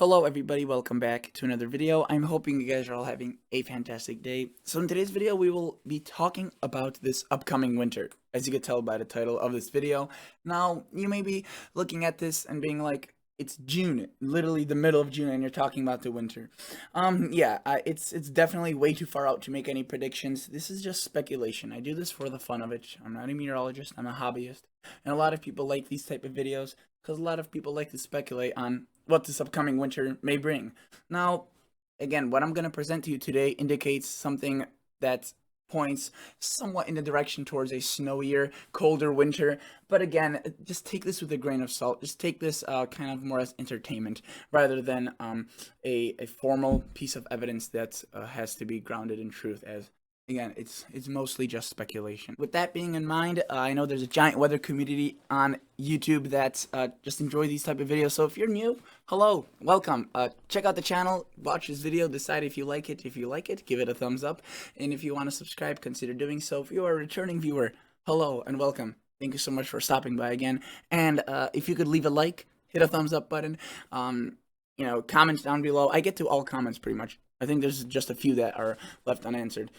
Hello everybody, welcome back to another video. I'm hoping you guys are all having a fantastic day. So in today's video, we will be talking about this upcoming winter, as you can tell by the title of this video. Now, you may be looking at this and being like, it's June, literally the middle of June, and you're talking about the winter. It's definitely way too far out to make any predictions. This is just speculation. I do this for the fun of it. I'm not a meteorologist, I'm a hobbyist. And a lot of people like these type of videos because a lot of people like to speculate on what this upcoming winter may bring. Now, again, what I'm going to present to you today indicates something that points somewhat in the direction towards a snowier, colder winter. But again, just take this with a grain of salt. Just take this kind of more as entertainment rather than a formal piece of evidence that has to be grounded in truth, as again, it's mostly just speculation. With that being in mind, I know there's a giant weather community on YouTube that just enjoy these type of videos. So if you're new, hello, welcome. Check out the channel, watch this video, decide if you like it. If you like it, give it a thumbs up. And if you want to subscribe, consider doing so. If you are a returning viewer, hello and welcome. Thank you so much for stopping by again. And if you could leave a like, hit a thumbs up button. Comments down below. I get to all comments pretty much. I think there's just a few that are left unanswered.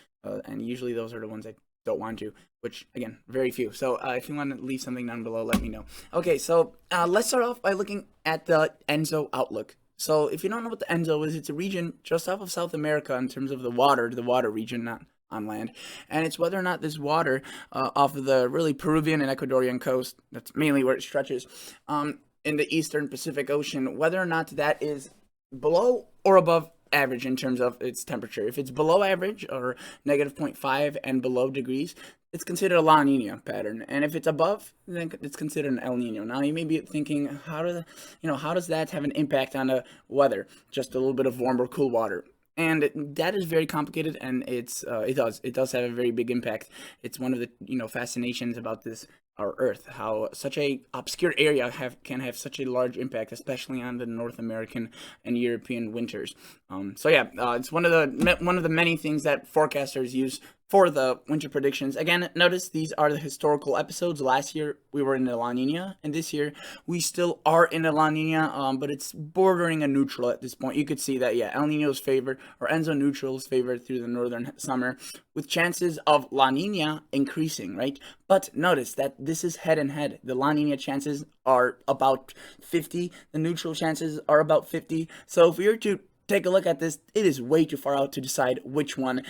And usually those are the ones I don't want to, which, again, very few. So if you want to leave something down below, let me know. Okay, so let's start off by looking at the ENSO outlook. So if you don't know what the ENSO is, it's a region just off of South America in terms of the water region, not on land. And it's whether or not this water off of the really Peruvian and Ecuadorian coast, that's mainly where it stretches, in the eastern Pacific Ocean, whether or not that is below or above average in terms of its temperature. If it's below average or negative 0.5 and below degrees, it's considered a La Nina pattern. And if it's above, then it's considered an El Nino. Now you may be thinking, how does that have an impact on the weather? Just a little bit of warm or cool water. And that is very complicated, and it does have a very big impact. It's one of the fascinations about this, our Earth, how such a obscure area can have such a large impact, especially on the North American and European winters. It's one of the many things that forecasters use for the winter predictions. Again, notice these are the historical episodes. Last year we were in the La Nina, and this year we still are in the La Nina, but it's bordering a neutral at this point. You could see that, El Nino is favored, or ENSO neutral is favored through the northern summer, with chances of La Nina increasing, right? But notice that this is head and head. The La Nina chances are about 50. The neutral chances are about 50. So if we were to take a look at this, it is way too far out to decide which one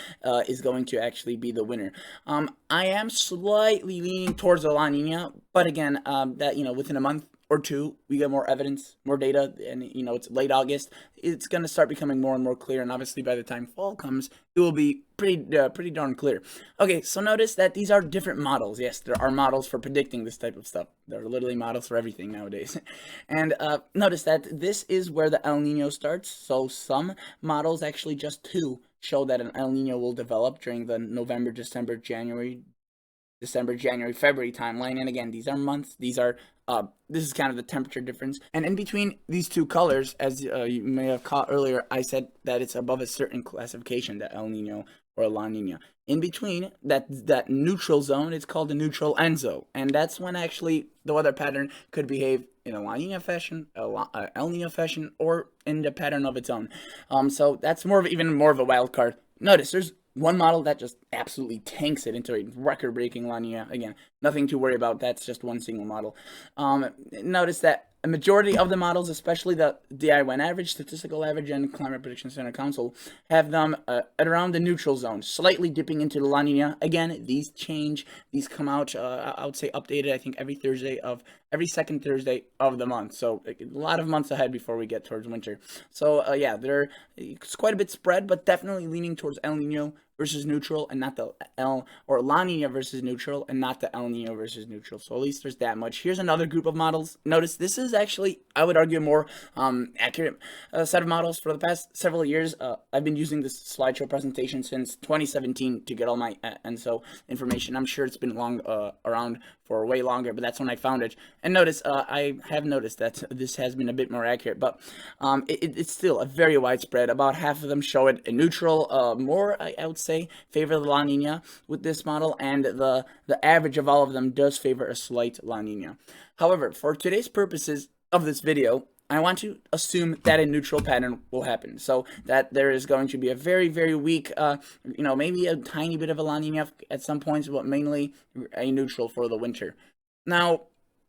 is going to actually be the winner. I am slightly leaning towards the La Nina, but again, within a month or two, we get more evidence, more data, and it's late August. It's going to start becoming more and more clear, and obviously by the time fall comes, it will be pretty darn clear. Okay, so notice that these are different models. Yes, there are models for predicting this type of stuff. There are literally models for everything nowadays. And notice that this is where the El Nino starts. So some models, actually just two, show that an El Nino will develop during the November, December, January, February timeline. And again, these are months. This is kind of the temperature difference. And in between these two colors, as you may have caught earlier, I said that it's above a certain classification, the El Nino or La Nina. In between that neutral zone, it's called the neutral ENSO. And that's when actually the weather pattern could behave in a La Nina fashion, El Nino fashion, or in the pattern of its own. So that's even more of a wild card. Notice there's one model that just absolutely tanks it into a record-breaking La Nina. Again, nothing to worry about. That's just one single model. Notice that a majority of the models, especially the DIY average, statistical average, and Climate Prediction Center Council, have them at around the neutral zone, slightly dipping into the La Nina. Again, these change. These come out, I would say, updated, I think, every second Thursday of the month. So a lot of months ahead before we get towards winter. So it's quite a bit spread, but definitely leaning towards El Nino versus neutral, and not the La Nina versus neutral, and not the El Nino versus neutral. So at least there's that much. Here's another group of models. Notice this is actually, I would argue, a more accurate set of models. For the past several years, I've been using this slideshow presentation since 2017 to get all my ENSO information. I'm sure it's been around for way longer, but that's when I found it. And notice, I have noticed that this has been a bit more accurate, but it's still a very widespread. About half of them show it in neutral, more, I would say, favor the La Nina with this model, and the average of all of them does favor a slight La Nina. However, for today's purposes of this video, I want to assume that a neutral pattern will happen. So that there is going to be a very, very weak, maybe a tiny bit of a La Nina at some points, but mainly a neutral for the winter. Now,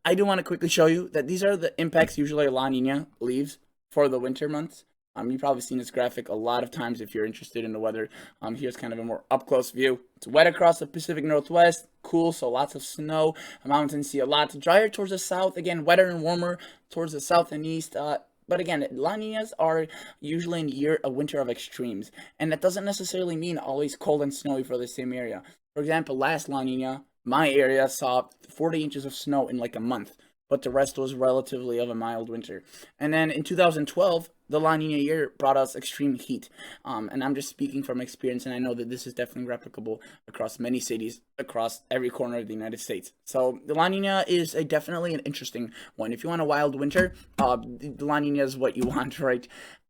I do want to quickly show you that these are the impacts usually a La Nina leaves for the winter months. You've probably seen this graphic a lot of times if you're interested in the weather. Here's kind of a more up-close view. It's wet across the Pacific Northwest, cool, so lots of snow. Mountains see a lot. Drier towards the south, again, wetter and warmer towards the south and east. But again, La Ninas are usually in a winter of extremes. And that doesn't necessarily mean always cold and snowy for the same area. For example, last La Nina, my area saw 40 inches of snow in like a month, but the rest was relatively of a mild winter. And then in 2012, the La Nina year brought us extreme heat. And I'm just speaking from experience, and I know that this is definitely replicable across many cities, across every corner of the United States. So the La Nina is definitely an interesting one. If you want a wild winter, the La Nina is what you want, right?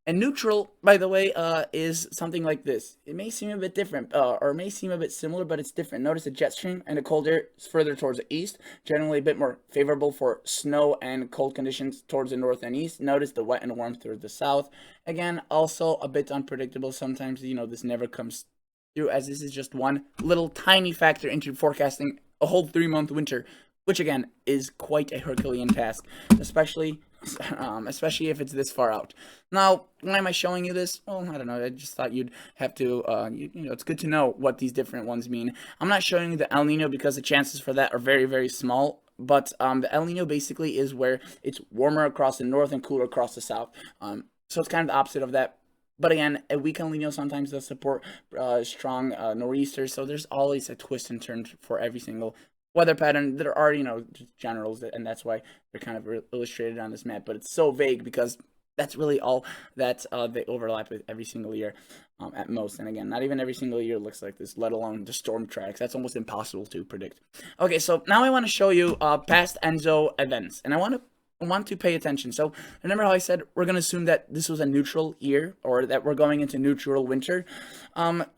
And neutral, by the way, is something like this. It may seem a bit different, or may seem a bit similar, but it's different. Notice the jet stream and the cold air is further towards the east, generally a bit more favorable for snow and cold conditions towards the north and east. Notice the wet and warm towards the south. Again, also a bit unpredictable. Sometimes, this never comes through, as this is just one little tiny factor into forecasting a whole 3-month winter, which again is quite a Herculean task, especially if it's this far out. Now, why am I showing you this? Well, I don't know. I just thought you'd have to, it's good to know what these different ones mean. I'm not showing you the El Nino because the chances for that are very, very small. But the El Nino basically is where it's warmer across the north and cooler across the south. So it's kind of the opposite of that. But again, a weak El Nino sometimes does support strong nor'easters. So there's always a twist and turn for every single weather pattern. There are, just generals, and that's why they're kind of illustrated on this map. But it's so vague because that's really all that they overlap with every single year at most. And again, not even every single year looks like this, let alone the storm tracks. That's almost impossible to predict. Okay, so now I want to show you past ENSO events, and I want to pay attention. So remember how I said we're going to assume that this was a neutral year, or that we're going into neutral winter.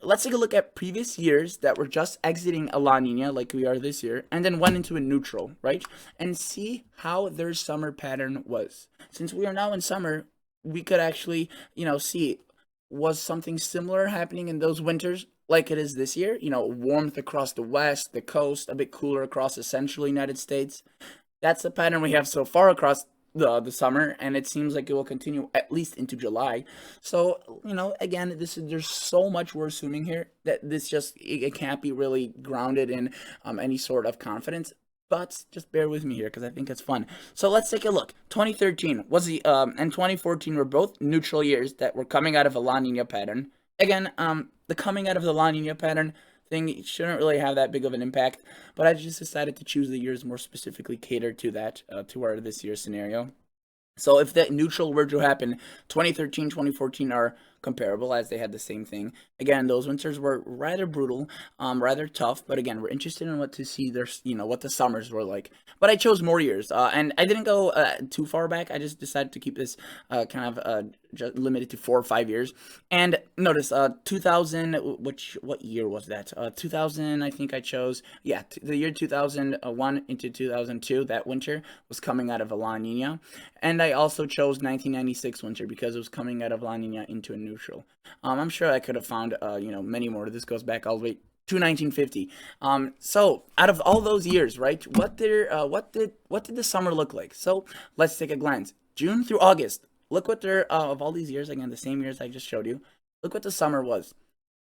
Let's take a look at previous years that were just exiting a La Nina like we are this year, and then went into a neutral, right? And see how their summer pattern was. Since we are now in summer, we could actually, see, was something similar happening in those winters like it is this year? Warmth across the west, the coast, a bit cooler across the central United States. That's the pattern we have so far across the summer, and it seems like it will continue at least into July. So, again, there's so much we're assuming here that this it can't be really grounded in any sort of confidence. But just bear with me here because I think it's fun. So let's take a look. 2013 was and 2014 were both neutral years that were coming out of a La Nina pattern. Again, the coming out of the La Nina pattern thing shouldn't really have that big of an impact, but I just decided to choose the years more specifically catered to that, to our this year's scenario. So if that neutral were to happen, 2013, 2014 are comparable as they had the same thing. Again, those winters were rather brutal, rather tough, but again, we're interested in what the summers were like. But I chose more years, and I didn't go too far back. I just decided to keep this kind of just limited to 4 or 5 years. And notice, 2000, what year was that? 2000, I think I chose, yeah, the year 2001 into 2002, that winter was coming out of a La Nina. And I also chose 1996 winter because it was coming out of La Nina into a neutral. I'm sure I could have found, many more. This goes back all the way to 1950. So out of all those years, right, what did the summer look like? So let's take a glance. June through August. Look what of all these years, again, the same years I just showed you. Look what the summer was.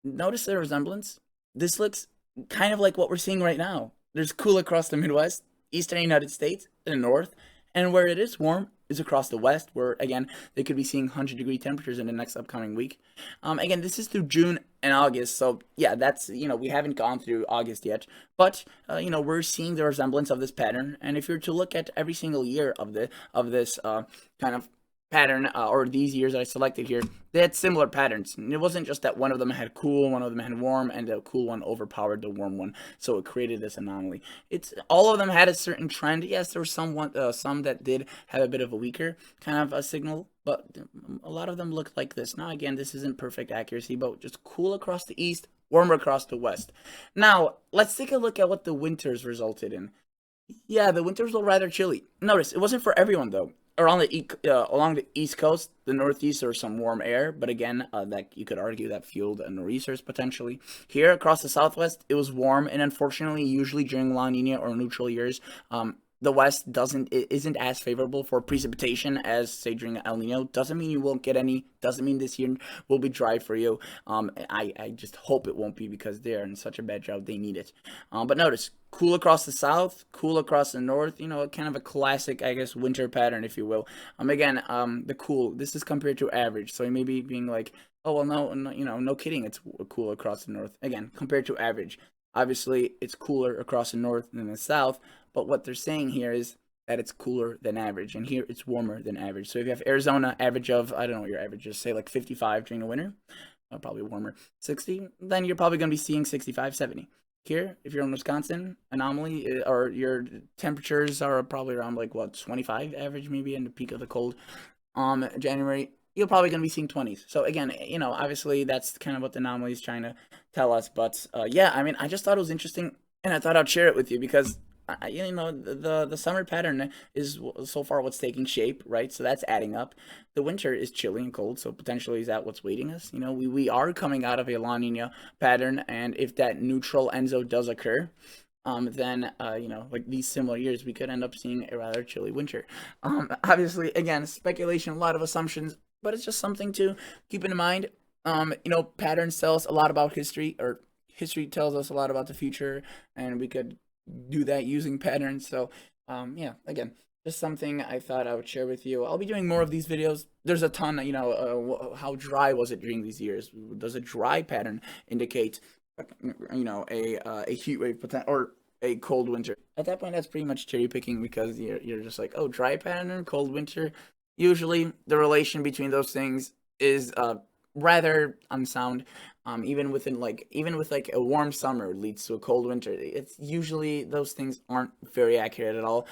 Notice the resemblance. This looks kind of like what we're seeing right now. There's cool across the Midwest, eastern United States, and the north, and where it is warm is across the west, where again they could be seeing 100-degree temperatures in the next upcoming week. Again, this is through June and August, so yeah, that's we haven't gone through August yet, but we're seeing the resemblance of this pattern. And if you're to look at every single year of this kind of pattern, or these years that I selected here, they had similar patterns. And it wasn't just that one of them had cool, one of them had warm, and the cool one overpowered the warm one, so it created this anomaly. All of them had a certain trend. Yes, there were some that did have a bit of a weaker kind of a signal, but a lot of them looked like this. Now, again, this isn't perfect accuracy, but just cool across the east, warmer across the west. Now, let's take a look at what the winters resulted in. Yeah, the winters were rather chilly. Notice it wasn't for everyone though. Around along the east coast, the northeast, there was some warm air, but again, that you could argue that fueled a nor'easters potentially. Here across the southwest, it was warm, and unfortunately, usually during La Nina or neutral years, the west isn't as favorable for precipitation as say during El Nino. Doesn't mean you won't get any. Doesn't mean this year will be dry for you. I just hope it won't be because they're in such a bad drought. They need it. But notice, cool across the south, cool across the north. You know, kind of a classic, I guess, winter pattern, if you will. Again, the cool. This is compared to average, so you may be being like, oh well, no, you know, no kidding. It's cool across the north. Again, compared to average. Obviously, it's cooler across the north than the south, but what they're saying here is that it's cooler than average, and here it's warmer than average. So if you have Arizona average of, I don't know what your average is, say like 55 during the winter, probably warmer, 60, then you're probably going to be seeing 65, 70. Here, if you're in Wisconsin, anomaly, or your temperatures are probably around like what, 25 average maybe in the peak of the cold January, you're probably going to be seeing 20s. So again, you know, obviously that's kind of what the anomaly is trying to tell us. But yeah, I mean, I just thought it was interesting, and I thought I'd share it with you because you know, the summer pattern is so far what's taking shape, right? So that's adding up. The winter is chilly and cold, so potentially is that what's waiting us? You know, we are coming out of a La Nina pattern, and if that neutral ENSO does occur, then you know, like these similar years, we could end up seeing a rather chilly winter. Obviously, again, speculation, a lot of assumptions, but it's just something to keep in mind. You know, patterns tell us a lot about history, or history tells us a lot about the future, and we could do that using patterns. So, yeah, again, just something I thought I would share with you. I'll be doing more of these videos. There's a ton, you know, how dry was it during these years? Does a dry pattern indicate, you know, a heat wave or a cold winter? At that point, that's pretty much cherry picking because you're just like, oh, dry pattern, cold winter. Usually, the relation between those things is rather unsound. Even with like a warm summer leads to a cold winter. It's usually those things aren't very accurate at all.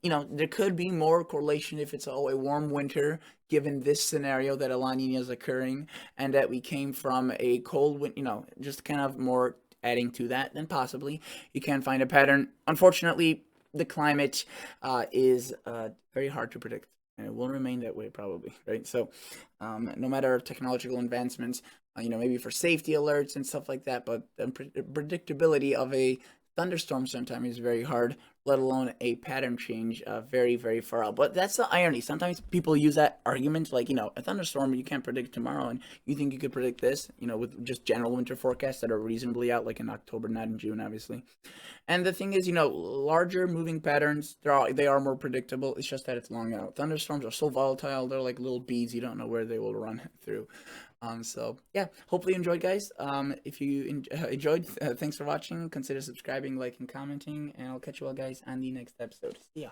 You know, there could be more correlation if it's a warm winter, given this scenario that a La Nina is occurring, and that we came from a cold winter. You know, just kind of more adding to that, then possibly you can find a pattern. Unfortunately, the climate is very hard to predict, and it will remain that way probably, right? So no matter technological advancements, you know, maybe for safety alerts and stuff like that, but the predictability of a thunderstorm sometimes is very hard, let alone a pattern change very, very far out. But that's the irony. Sometimes people use that argument, like, you know, a thunderstorm you can't predict tomorrow, and you think you could predict this, you know, with just general winter forecasts that are reasonably out, like in October, not in June, obviously. And the thing is, you know, larger moving patterns, they are more predictable. It's just that it's long out. Thunderstorms are so volatile; they're like little beads. You don't know where they will run through. So yeah, hopefully you enjoyed, guys. If you enjoyed, thanks for watching. Consider subscribing, liking, commenting, and I'll catch you all guys on the next episode. See ya.